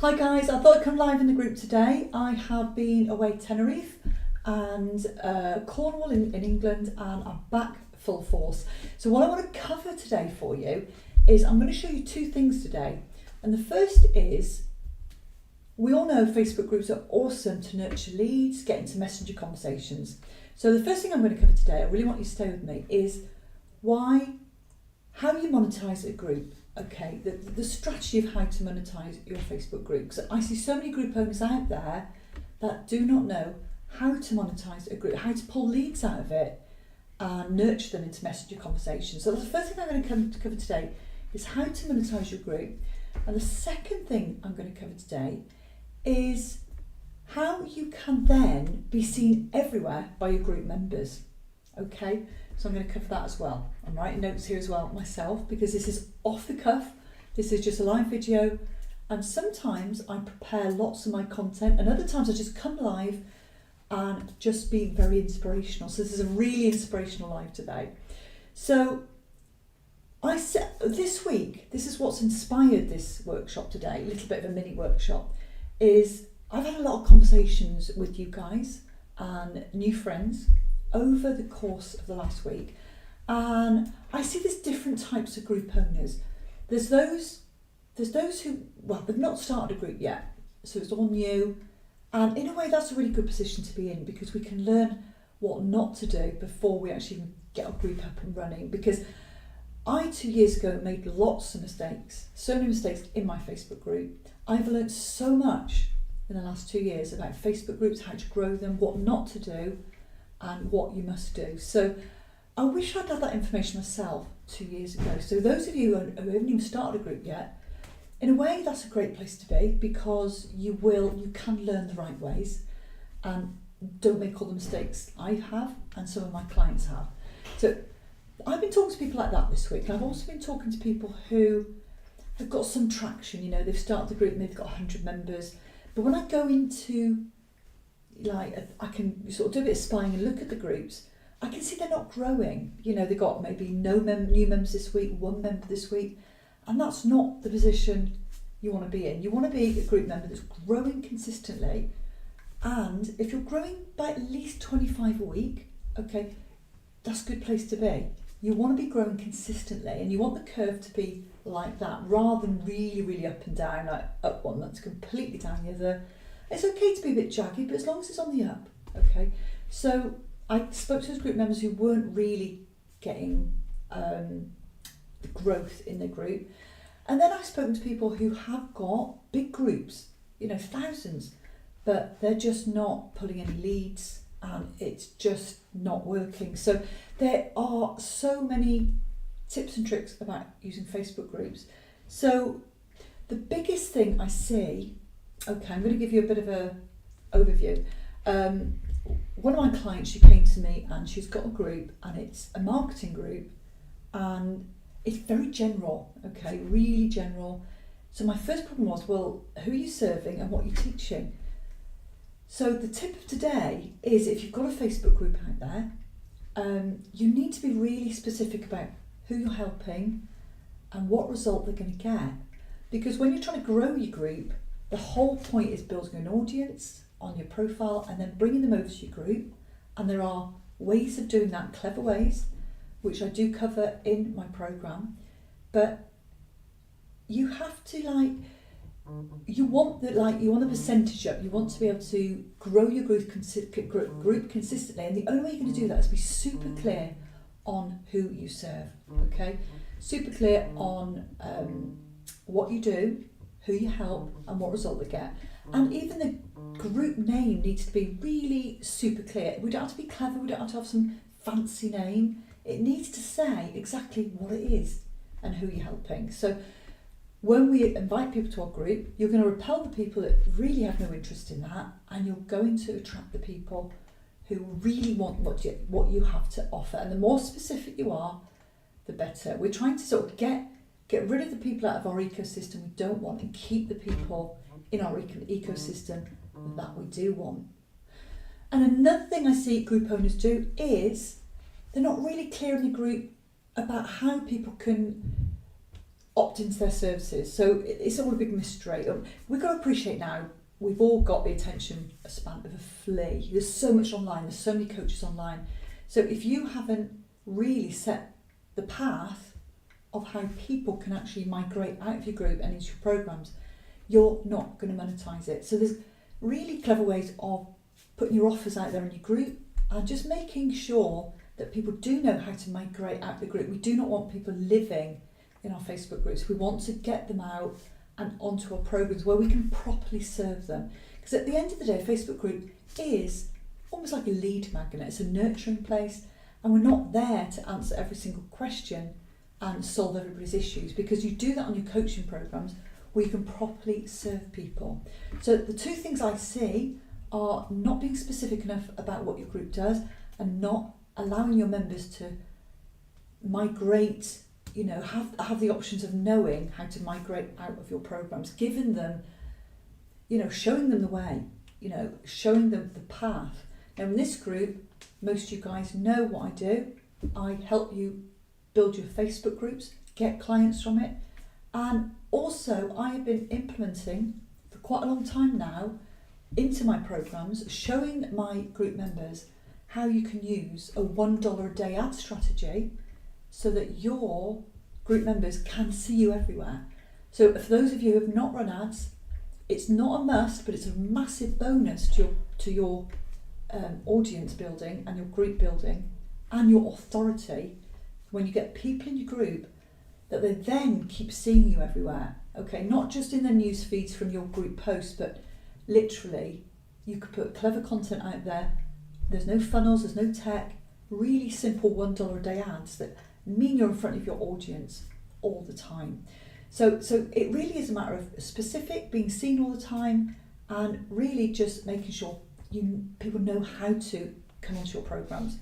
Hi guys, I thought I'd come live in the group today. I have been away to Tenerife and Cornwall in England, and I'm back full force. So what I want to cover today for you is I'm going to show you two things today. And the first is, we all know Facebook groups are awesome to nurture leads, get into messenger conversations. So the first thing I'm going to cover today, I really want you to stay with me, is how you monetize a group. Okay, the strategy of how to monetize your Facebook group. So I see so many group owners out there that do not know how to monetize a group, how to pull leads out of it and nurture them into messenger conversations. So the first thing I'm going to cover today is how to monetize your group. And the second thing I'm going to cover today is how you can then be seen everywhere by your group members. Okay, so I'm going to cover that as well. I'm writing notes here as well myself because this is off the cuff. This is just a live video, and sometimes I prepare lots of my content, and other times I just come live and just be very inspirational. So this is a really inspirational live today. So I said this week, this is what's inspired this workshop today, a little bit of a mini workshop, is I've had a lot of conversations with you guys and new friends over the course of the last week, and I see there's different types of group owners. There's those who, well, they've not started a group yet, so it's all new, and in a way that's a really good position to be in because we can learn what not to do before we actually get our group up and running. Because I 2 years ago made lots of mistakes, so many mistakes in my Facebook group. I've learned so much in the last 2 years about Facebook groups, how to grow them, what not to do, and what you must do. So I wish I'd had that information myself 2 years ago. So those of you who haven't even started a group yet, in a way that's a great place to be because you can learn the right ways and don't make all the mistakes I have and some of my clients have. So I've been talking to people like that this week. I've also been talking to people who have got some traction. You know, they've started the group and they've got 100 members. But when I go into, I can sort of do a bit of spying and look at the groups, I can see they're not growing. You know, they've got maybe no new members this week, one member this week, and that's not the position you want to be in. You want to be a group member that's growing consistently, and if you're growing by at least 25 a week, okay, that's a good place to be. You want to be growing consistently, and you want the curve to be like that rather than really, really up and down, like up one month, completely down the other. It's okay to be a bit jaggy, but as long as it's on the up, okay? So I spoke to those group members who weren't really getting the growth in their group. And then I've spoken to people who have got big groups, you know, thousands, but they're just not pulling any leads and it's just not working. So there are so many tips and tricks about using Facebook groups. So the biggest thing I see, okay, I'm going to give you a bit of an overview. One of my clients, she came to me and she's got a group and it's a marketing group and it's very general, okay, really general. So my first problem was, well, who are you serving and what are you teaching? So the tip of today is if you've got a Facebook group out there, you need to be really specific about who you're helping and what result they're going to get. Because when you're trying to grow your group, the whole point is building an audience on your profile and then bringing them over to your group. And there are ways of doing that, clever ways, which I do cover in my program. But you have to you want the percentage up. You want to be able to grow your group consistently. And the only way you're going to do that is be super clear on who you serve, okay? Super clear on what you do, who you help, and what result they get. And even the group name needs to be really super clear. We don't have to be clever, we don't have to have some fancy name. It needs to say exactly what it is and who you're helping. So when we invite people to our group, you're going to repel the people that really have no interest in that, and you're going to attract the people who really want what you have to offer. And the more specific you are, the better. We're trying to sort of get rid of the people out of our ecosystem we don't want and keep the people in our ecosystem that we do want. And another thing I see group owners do is they're not really clear in the group about how people can opt into their services. So it's all a big mystery. We've got to appreciate now, we've all got the attention span of a flea. There's so much online, there's so many coaches online. So if you haven't really set the path of how people can actually migrate out of your group and into your programs, you're not going to monetize it. So there's really clever ways of putting your offers out there in your group and just making sure that people do know how to migrate out the group. We do not want people living in our Facebook groups. We want to get them out and onto our programs where we can properly serve them. Because at the end of the day, a Facebook group is almost like a lead magnet. It's a nurturing place, and we're not there to answer every single question and solve everybody's issues, because you do that on your coaching programs where you can properly serve people. So the two things I see are not being specific enough about what your group does and not allowing your members to migrate, have the options of knowing how to migrate out of your programs, giving them, showing them the way, showing them the path. Now in this group, most of you guys know what I do. I help you build your Facebook groups, get clients from it, and also I have been implementing for quite a long time now into my programs, showing my group members how you can use a $1 a day ad strategy so that your group members can see you everywhere. So for those of you who have not run ads, it's not a must, but it's a massive bonus to your audience building and your group building and your authority when you get people in your group that they then keep seeing you everywhere. Okay, not just in the news feeds from your group posts, but literally you could put clever content out there. There's no funnels, there's no tech, really simple $1 a day ads that mean you're in front of your audience all the time. So it really is a matter of specific, being seen all the time, and really just making sure people know how to come onto your programs.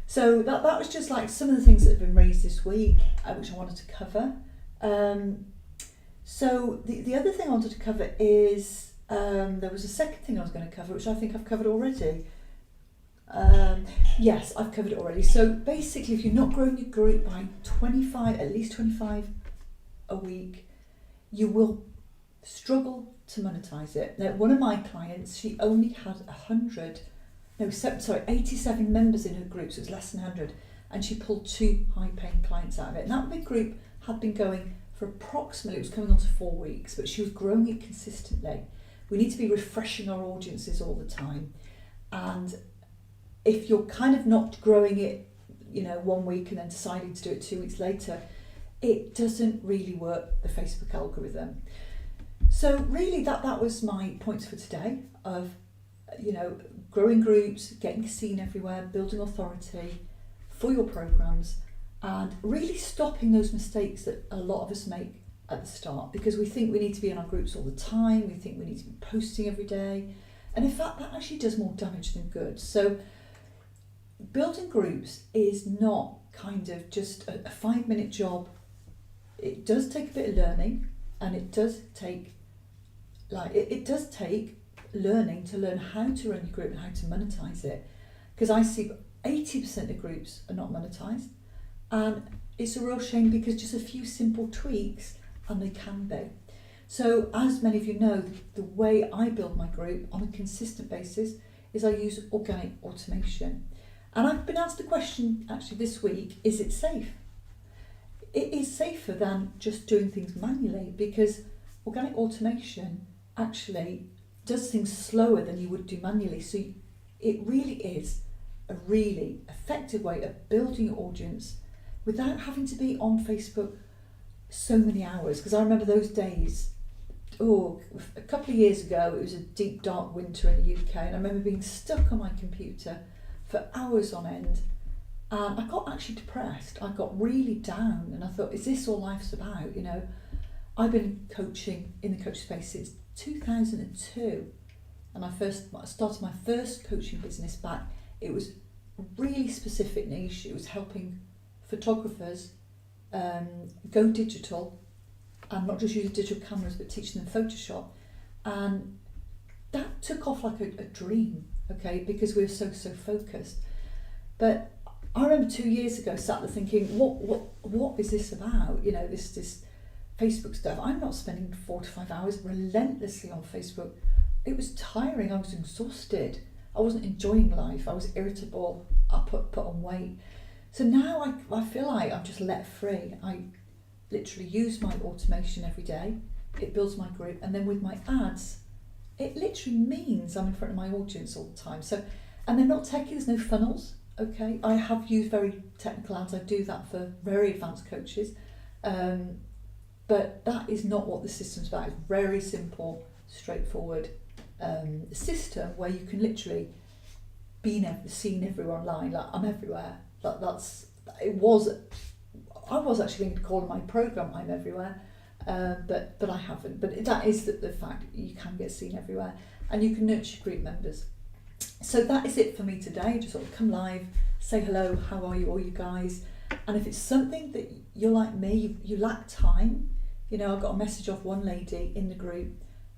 So that was just like some of the things that have been raised this week, which I wanted to cover. So the other thing I wanted to cover is, there was a second thing I was going to cover, which I think I've covered already. Yes, I've covered it already. So basically, if you're not growing your group by at least 25 a week, you will struggle to monetize it. Now, one of my clients, she only had 87 members in her group, so it was less than 100, and she pulled 2 high-paying clients out of it. And that big group had been going for approximately, it was coming on to 4 weeks, but she was growing it consistently. We need to be refreshing our audiences all the time, and if you're kind of not growing it, 1 week and then deciding to do it 2 weeks later, it doesn't really work, the Facebook algorithm. So really that was my points for today of, growing groups, getting seen everywhere, building authority for your programs, and really stopping those mistakes that a lot of us make at the start, because we think we need to be in our groups all the time, we think we need to be posting every day, and in fact that actually does more damage than good. So building groups is not kind of just a 5-minute job. It does take a bit of learning, and it does take learning to learn how to run your group and how to monetize it, because I see 80% of groups are not monetized, and it's a real shame, because just a few simple tweaks and they can be. So as many of you know, the way I build my group on a consistent basis is I use organic automation. And I've been asked a question actually this week, is it safe? It is safer than just doing things manually, because organic automation actually does things slower than you would do manually. So it really is a really effective way of building your audience without having to be on Facebook so many hours. Because I remember those days, a couple of years ago, it was a deep dark winter in the UK, and I remember being stuck on my computer for hours on end, and I got actually depressed. I got really down, and I thought, is this all life's about? I've been coaching in the coach space since 2002, and I started my first coaching business back. It was a really specific niche. It was helping photographers go digital, and not just using digital cameras, but teaching them Photoshop, and that took off like a dream, okay, because we were so focused. But I remember 2 years ago sat there thinking, what is this about? This Facebook stuff, I'm not spending 4 to 5 hours relentlessly on Facebook. It was tiring. I was exhausted. I wasn't enjoying life. I was irritable. I put on weight. So now I feel like I'm just let free. I literally use my automation every day. It builds my group. And then with my ads, it literally means I'm in front of my audience all the time. So, and they're not techie, there's no funnels. Okay, I have used very technical ads. I do that for very advanced coaches. But that is not what the system's about. It's very simple, straightforward system where you can literally be seen everywhere online. Like, I'm everywhere. I was actually going to call my program I'm Everywhere, but I haven't. But that is the fact. You can get seen everywhere, and you can nurture group members. So that is it for me today. Just sort of come live, say hello, how are you all, you guys? And if it's something that you're like me, you lack time. You know, I got a message off one lady in the group,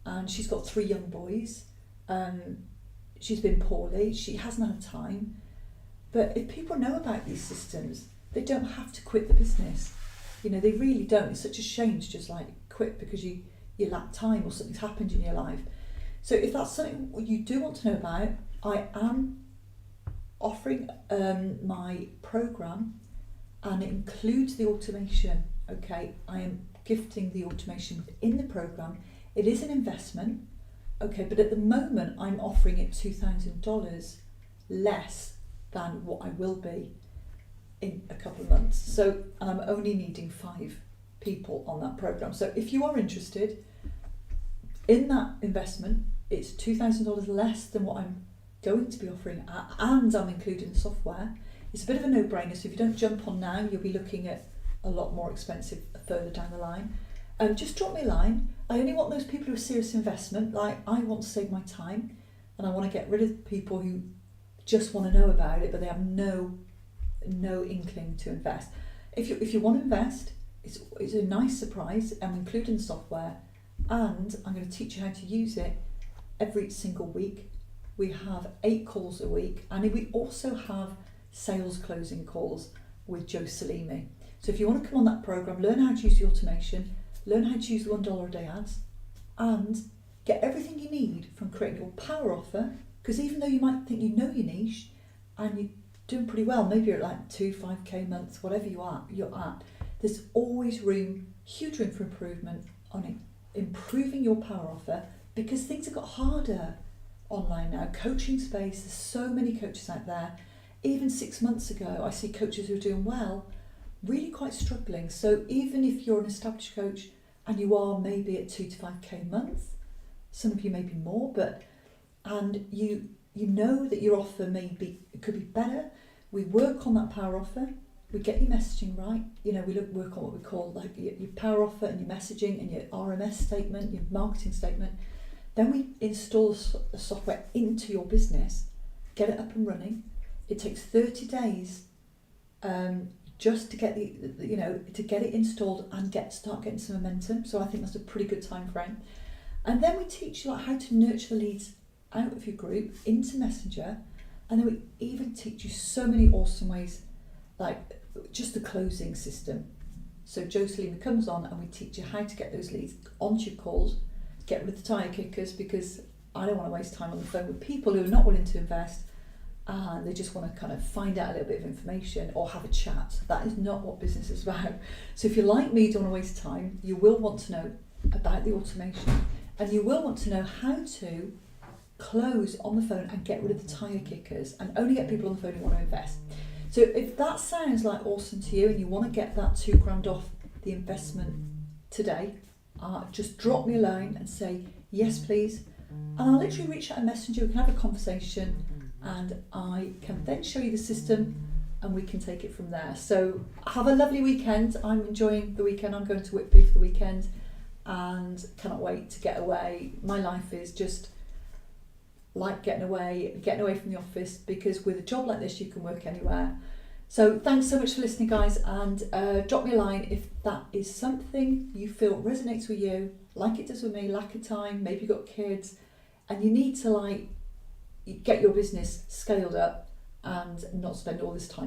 and she's got 3 young boys. She's been poorly. She hasn't had time. But if people know about these systems, they don't have to quit the business. You know, they really don't. It's such a shame to just like quit because you lack time or something's happened in your life. So if that's something you do want to know about, I am offering my program, and it includes the automation. Okay, I am gifting the automation within the program. It is an investment, okay, but at the moment I'm offering it $2,000 less than what I will be in a couple of months. So, and I'm only needing 5 people on that program. So if you are interested in that investment, it's $2,000 less than what I'm going to be offering, and I'm including the software. It's a bit of a no-brainer. So if you don't jump on now, you'll be looking at a lot more expensive further down the line. Just drop me a line. I only want those people who are serious investment. Like, I want to save my time, and I want to get rid of people who just want to know about it, but they have no inkling to invest. If you want to invest, it's a nice surprise. I'm including the software, and I'm going to teach you how to use it every single week. We have 8 calls a week, and we also have sales closing calls with Joe Salimi. So if you want to come on that program, learn how to use the automation, learn how to use the $1 a day ads, and get everything you need from creating your power offer. Because even though you might think you know your niche and you're doing pretty well, maybe you're at like 5K months, whatever you're at, there's always huge room for improvement on improving your power offer, because things have got harder online now. Coaching space, there's so many coaches out there. Even 6 months ago, I see coaches who are doing well, really quite struggling. So even if you're an established coach and you are maybe at 2 to 5K a month, some of you may be more, and you know that your offer could be better, we work on that power offer, we get your messaging right. You know, we work on what we call like your power offer and your messaging and your RMS statement, your marketing statement. Then we install the software into your business, get it up and running. It takes 30 days just to get to get it installed and start getting some momentum. So I think that's a pretty good time frame. And then we teach you like how to nurture the leads out of your group into Messenger, and then we even teach you so many awesome ways, like just the closing system. So Joe Salima comes on and we teach you how to get those leads onto your calls, get rid of the tire kickers, because I don't want to waste time on the phone with people who are not willing to invest and they just want to kind of find out a little bit of information or have a chat. That is not what business is about. So if you're like me, don't want to waste time, you will want to know about the automation, and you will want to know how to close on the phone and get rid of the tire kickers, and only get people on the phone who want to invest. So if that sounds like awesome to you and you want to get that $2,000 off the investment today, just drop me a line and say yes please, and I'll literally reach out a messenger, we can have a conversation, and I can then show you the system and we can take it from there. So have a lovely weekend. I'm enjoying the weekend. I'm going to Whitby for the weekend and cannot wait to get away. My life is just like getting away from the office, because with a job like this you can work anywhere. So thanks so much for listening, guys, and drop me a line if that is something you feel resonates with you, like it does with me. Lack of time, maybe you've got kids and you need to like get your business scaled up and not spend all this time